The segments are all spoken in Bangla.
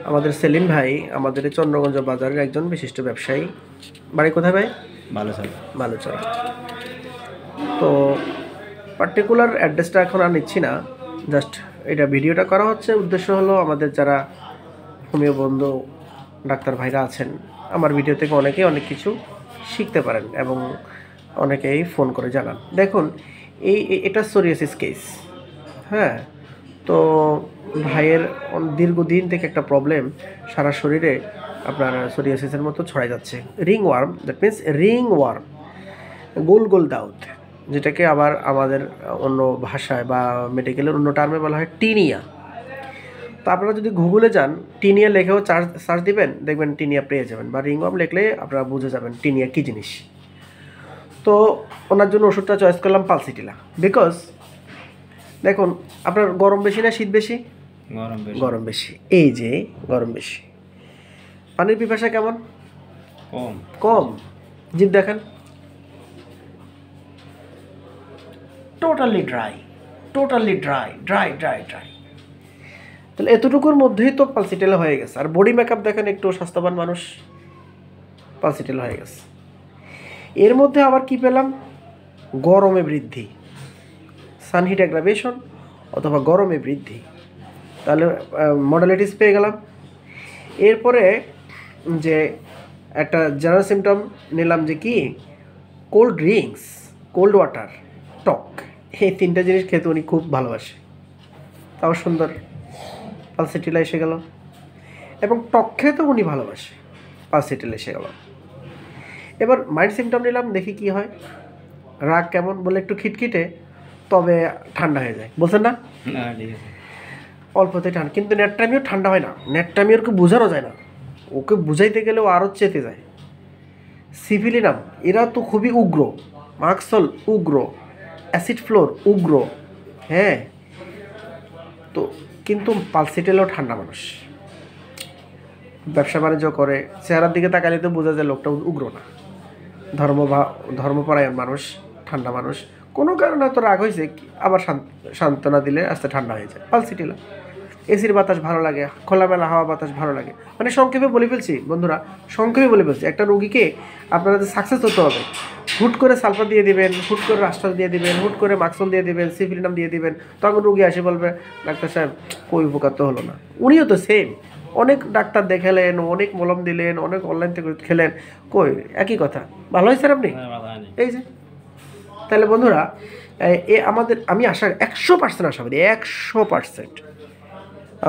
আমাদের সেলিম ভাই আমাদের এই চন্দ্রগঞ্জ বাজারের একজন বিশিষ্ট ব্যবসায়ী। বাড়ি কোথায় ভাই? বালুচরা। তো পার্টিকুলার অ্যাড্রেসটা এখন আর নিচ্ছি না, জাস্ট এটা ভিডিওটা করা হচ্ছে। উদ্দেশ্য হলো আমাদের যারা হোমিও বন্ধু ডাক্তার ভাইরা আছেন, আমার ভিডিও থেকে অনেকেই অনেক কিছু শিখতে পারেন এবং অনেকেই ফোন করে জানান। দেখুন এটা সোরিয়াসিস কেস। হ্যাঁ, তো ভাইয়ের দীর্ঘদিন থেকে একটা প্রবলেম, সারা শরীরে আপনার সোরিয়াসিসের মতো ছড়াই যাচ্ছে। Ringworm, that means ringworm, গোল গোল দাউদ, যেটাকে আবার আমাদের অন্য ভাষায় বা মেডিকেলের অন্য টার্মে বলা হয় টিনিয়া। তো আপনারা যদি গুগলে যান, টিনিয়া লেখেও সার্চ দিবেন, দেখবেন টিনিয়া পেয়ে যাবেন, বা রিং ওয়ার্ম লিখলে আপনারা বুঝে যাবেন টিনিয়া কী জিনিস। তো ওনার জন্য ওষুধটা চয়েস করলাম পালসিটিলা। বিকজ দেখুন, আপনার গরম বেশি না শীত বেশি? গরম বেশি। এই যে গরম বেশি, পানির পিপাসা কেমন? কম। জিভ দেখেন, টোটালি ড্রাই, তাহলে এতটুকুর মধ্যেই তো পালসিটেলা হয়ে গেছে। আর বডি মেকআপ দেখেন, একটু স্বাস্থ্যবান মানুষ, পালসিটেলা হয়ে গেছে। এর মধ্যে আবার কি পেলাম? গরমে বৃদ্ধি, সানহিট অ্যাগ্রাভেশন অথবা গরমে বৃদ্ধি। তাহলে মডালিটিস পেয়ে গেলাম। এরপরে যে একটা জেনারেল সিমটম নিলাম যে কি, কোল্ড ড্রিঙ্কস, কোল্ড ওয়াটার, টক, এই তিনটা জিনিস খেতে উনি খুব ভালোবাসে। তাও সুন্দর, পালসিটিলা এসে গেল। এবং টক খেতেও উনি ভালোবাসে, পালসিটিলা এসে গেল। এবার মাইল্ড সিমটম নিলাম, দেখি কি হয়। রাগ কেমন? বলে একটু খিটখিটে, তবে ঠান্ডা হয়ে যায়। বলছেন না? অল্পতে ঠান্ডা, কিন্তু নেটটামিও ঠান্ডা হয় না। নেটটামিওকে বোঝানো যায় না, ওকে বুঝাইতে গেলেও আরও চেতে যায়। সিভিলিনাম, এরা তো খুবই উগ্র। মার্কসল উগ্র, অ্যাসিড ফ্লোর উগ্র। হ্যাঁ, তো কিন্তু পালসিটেলও ঠান্ডা মানুষ, ব্যবসা বাণিজ্য করে, চেহারার দিকে তাকালে তো বোঝা যায় লোকটা উগ্র না। ধর্মপরায়ণ মানুষ, ঠান্ডা মানুষ। কোনো কারণে তো রাগ হয়েছে, আবার সান্ত্বনা দিলে আস্তে ঠান্ডা হয়ে যায়। পালসিটিলা। এসির বাতাস ভালো লাগে, খোলামেলা হাওয়া বাতাস ভালো লাগে। মানে সংক্ষেপে বলে ফেলছি বন্ধুরা, সংক্ষেপে বলে ফেলছি। একটা রোগীকে আপনারা সাকসেস হতে হবে, হুট করে সালফার দিয়ে দিবেন, হুট করে রাস্টাল দিয়ে দিবেন, হুট করে মাক্সল দিয়ে দিবেন, সিফিলিনাম দিয়ে দিবেন, তখন রোগী আসে বলবে ডাক্তার সাহেব কই উপকার তো হলো না। উনিও তো সেম, অনেক ডাক্তার দেখালেন, অনেক মলম দিলেন, অনেক অনলাইন থেকে খেলেন, কই একই কথা। ভালো হয়েছে স্যার আপনি? এই যে, তাহলে বন্ধুরা আমাদের, আমি 100% আশাবাদী, 100%।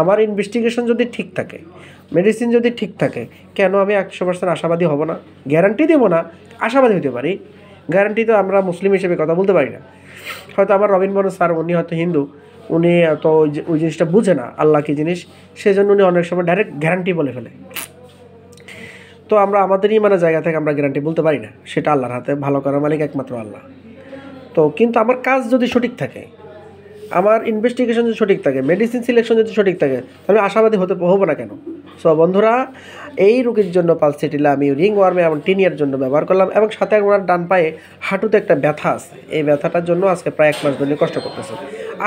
আমার ইনভেস্টিগেশন যদি ঠিক থাকে, মেডিসিন যদি ঠিক থাকে, কেন আমি 100% আশাবাদী হব না? গ্যারান্টি দেবো না, আশাবাদী হতে পারি। গ্যারান্টি তো আমরা মুসলিম হিসেবে কথা বলতে পারি না। হয়তো আমার রবীন বরণ স্যার, উনি হয়তো হিন্দু, উনি তো ওই জিনিসটা বুঝে না আল্লাহ কী জিনিস, সেজন্য উনি অনেক সময় ডাইরেক্ট গ্যারান্টি বলে ফেলে। তো আমরা আমাদেরই মানে জায়গা থেকে আমরা গ্যারান্টি বলতে পারি না, সেটা আল্লাহর হাতে, ভালো করার মালিক একমাত্র আল্লাহ। তো কিন্তু আমার কাজ যদি সঠিক থাকে, আমার ইনভেস্টিগেশন যদি সঠিক থাকে, মেডিসিন সিলেকশন যদি সঠিক থাকে, তাহলে আশাবাদী হবো না কেন? সো বন্ধুরা, এই রোগীর জন্য পালসিটিলা আমি রিং ওয়ার্মে এবং টিনিয়ার জন্য ব্যবহার করলাম। এবং সাথে ওনার ডান পায়ে হাঁটুতে একটা ব্যথা আছে, এই ব্যথাটার জন্য আজকে প্রায় 1 মাস ধরে কষ্ট করতেছে।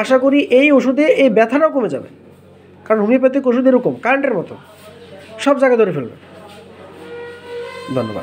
আশা করি এই ওষুধে এই ব্যথাটাও কমে যাবে, কারণ হোমিওপ্যাথিক ওষুধ এরকম কারেন্টের মতো, সব জায়গায় ধরে ফেলবে। ধন্যবাদ।